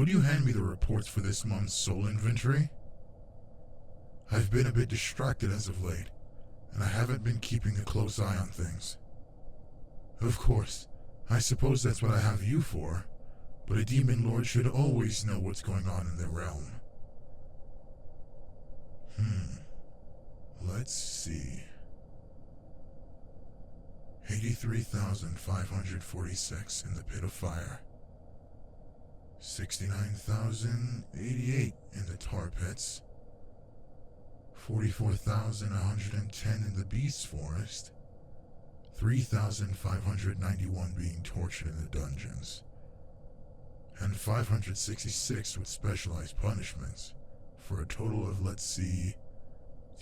would you hand me the reports for this month's soul inventory? I've been a bit distracted as of late, and I haven't been keeping a close eye on things. Of course, I suppose that's what I have you for, but a demon lord should always know what's going on in their realm. Let's see. 83,546 in the pit of fire. 69,088 in the tar pits. 44,110 in the beast forest. 3,591 being tortured in the dungeons. And 566 with specialized punishments, for a total of, let's see,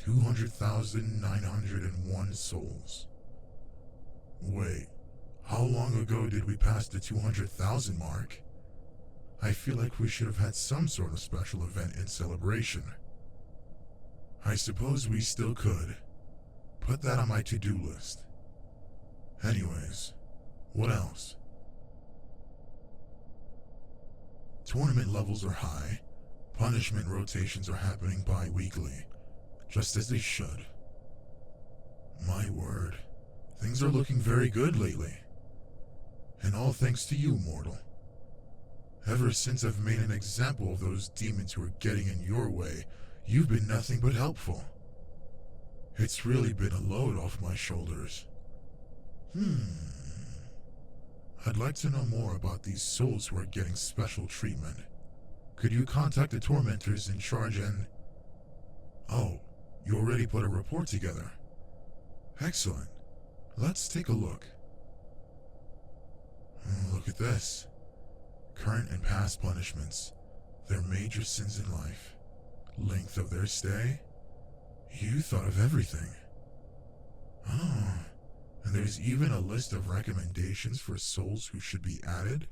200,901 souls. Wait, how long ago did we pass the 200,000 mark? I feel like we should have had some sort of special event in celebration. I suppose we still could. Put that on my to-do list. Anyways, what else? Tournament levels are high. Punishment rotations are happening bi-weekly, just as they should. My word, things are looking very good lately. And all thanks to you, mortal. Ever since I've made an example of those demons who are getting in your way, you've been nothing but helpful. It's really been a load off my shoulders. I'd like to know more about these souls who are getting special treatment. Could you contact the tormentors in charge and... Oh, you already put a report together. Excellent. Let's take a look. Look at this. Current and past punishments. Their major sins in life. Length of their stay. You thought of everything. Oh, and there's even a list of recommendations for souls who should be added?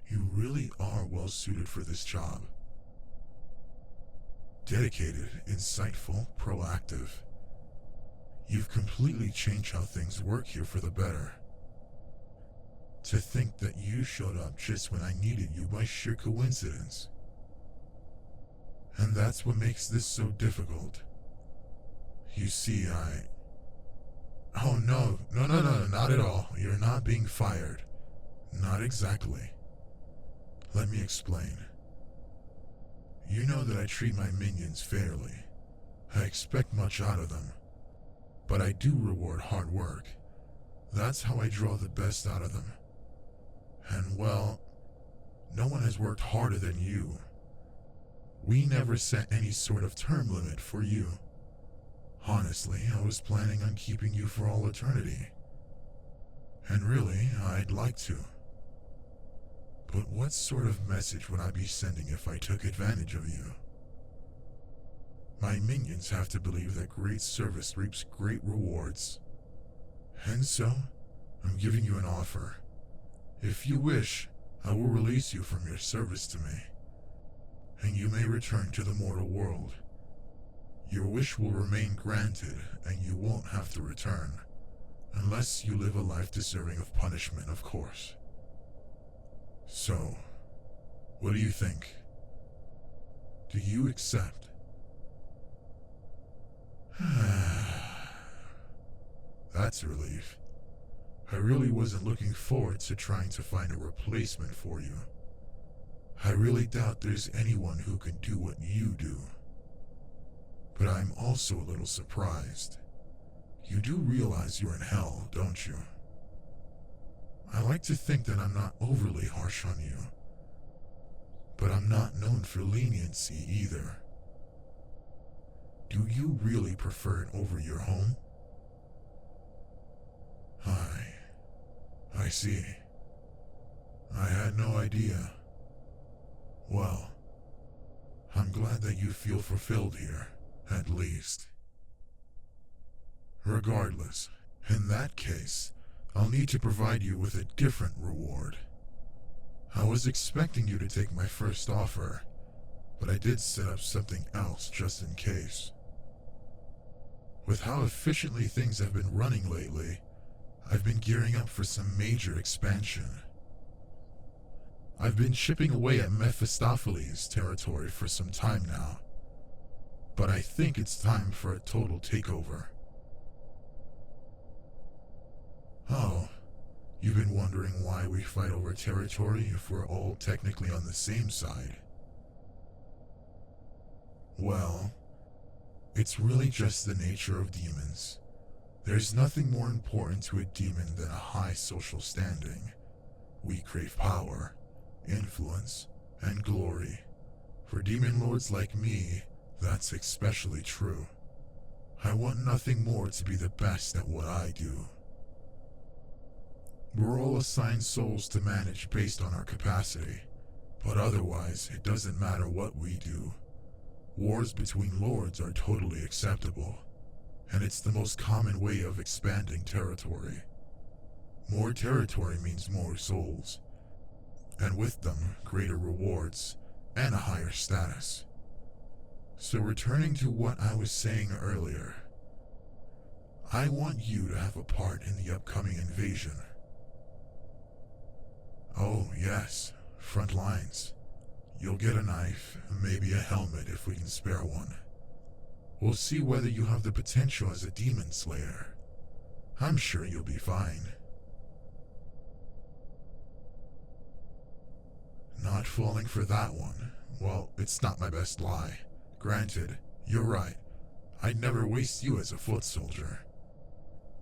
You really are well suited for this job. Dedicated, insightful, proactive. You've completely changed how things work here for the better. To think that you showed up just when I needed you by sheer coincidence. And that's what makes this so difficult. You see, Oh no, not at all. You're not being fired. Not exactly. Let me explain. You know that I treat my minions fairly. I expect much out of them. But I do reward hard work. That's how I draw the best out of them. And well, no one has worked harder than you. We never set any sort of term limit for you. Honestly, I was planning on keeping you for all eternity. And really, I'd like to. But what sort of message would I be sending if I took advantage of you? My minions have to believe that great service reaps great rewards. And so, I'm giving you an offer. If you wish, I will release you from your service to me, and you may return to the mortal world. Your wish will remain granted, and you won't have to return, unless you live a life deserving of punishment, of course. So, what do you think? Do you accept? That's a relief. I really wasn't looking forward to trying to find a replacement for you. I really doubt there's anyone who can do what you do. But I'm also a little surprised. You do realize you're in hell, don't you? I like to think that I'm not overly harsh on you. But I'm not known for leniency either. Do you really prefer it over your home? I see. I had no idea. Well, I'm glad that you feel fulfilled here, at least. Regardless, in that case, I'll need to provide you with a different reward. I was expecting you to take my first offer, but I did set up something else just in case. With how efficiently things have been running lately, I've been gearing up for some major expansion. I've been chipping away at Mephistopheles' territory for some time now, but I think it's time for a total takeover. Oh, you've been wondering why we fight over territory if we're all technically on the same side. Well, it's really just the nature of demons. There's nothing more important to a demon than a high social standing. We crave power, influence, and glory. For demon lords like me, that's especially true. I want nothing more to be the best at what I do. We're all assigned souls to manage based on our capacity, but otherwise it doesn't matter what we do. Wars between lords are totally acceptable, and it's the most common way of expanding territory. More territory means more souls, and with them, greater rewards and a higher status. So returning to what I was saying earlier, I want you to have a part in the upcoming invasion. Oh yes, front lines. You'll get a knife, maybe a helmet if we can spare one. We'll see whether you have the potential as a demon slayer. I'm sure you'll be fine. Not falling for that one. Well, it's not my best lie. Granted, you're right. I'd never waste you as a foot soldier.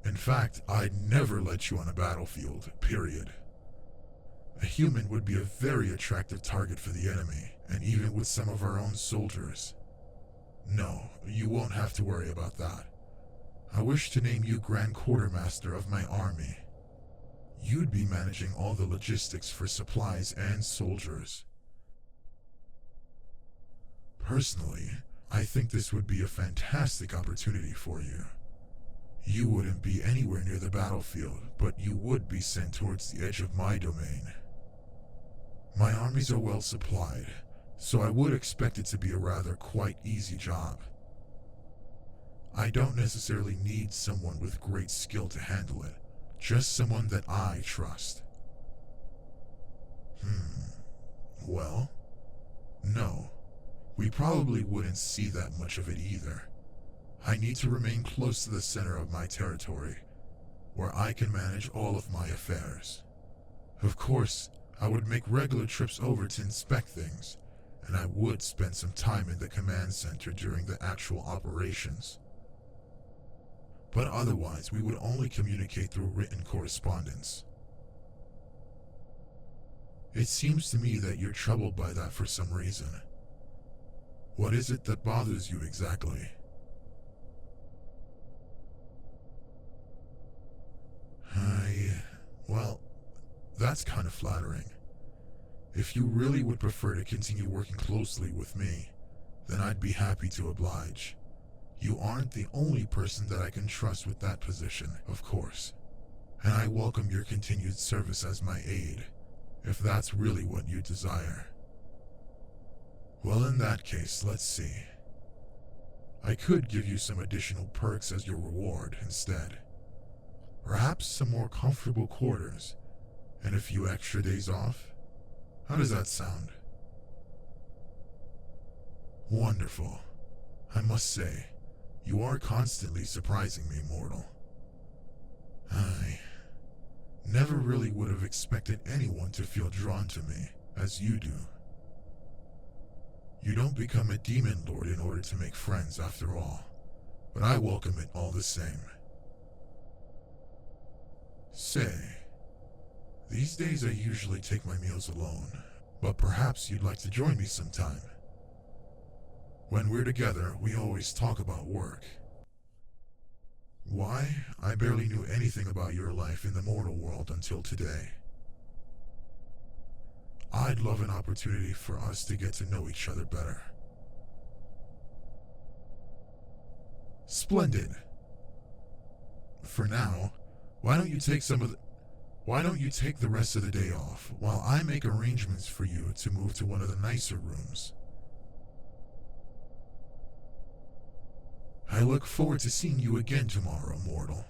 In fact, I'd never let you on a battlefield, period. A human would be a very attractive target for the enemy, and even with some of our own soldiers. No, you won't have to worry about that. I wish to name you Grand Quartermaster of my army. You'd be managing all the logistics for supplies and soldiers. Personally, I think this would be a fantastic opportunity for you. You wouldn't be anywhere near the battlefield, but you would be sent towards the edge of my domain. My armies are well supplied, so I would expect it to be a rather quite easy job. I don't necessarily need someone with great skill to handle it, just someone that I trust. Well, no, we probably wouldn't see that much of it either. I need to remain close to the center of my territory, where I can manage all of my affairs. Of course, I would make regular trips over to inspect things, and I would spend some time in the command center during the actual operations. But otherwise, we would only communicate through written correspondence. It seems to me that you're troubled by that for some reason. What is it that bothers you exactly? Well, that's kind of flattering. If you really would prefer to continue working closely with me, then I'd be happy to oblige. You aren't the only person that I can trust with that position, of course, and I welcome your continued service as my aide, if that's really what you desire. Well, in that case, let's see. I could give you some additional perks as your reward instead. Perhaps some more comfortable quarters, and a few extra days off. How does that sound? Wonderful. I must say, you are constantly surprising me, mortal. I never really would have expected anyone to feel drawn to me, as you do. You don't become a demon lord in order to make friends after all, but I welcome it all the same. Say, these days I usually take my meals alone, but perhaps you'd like to join me sometime. When we're together, we always talk about work. Why? I barely knew anything about your life in the mortal world until today. I'd love an opportunity for us to get to know each other better. Splendid. For now, why don't you take the rest of the day off while I make arrangements for you to move to one of the nicer rooms? I look forward to seeing you again tomorrow, mortal.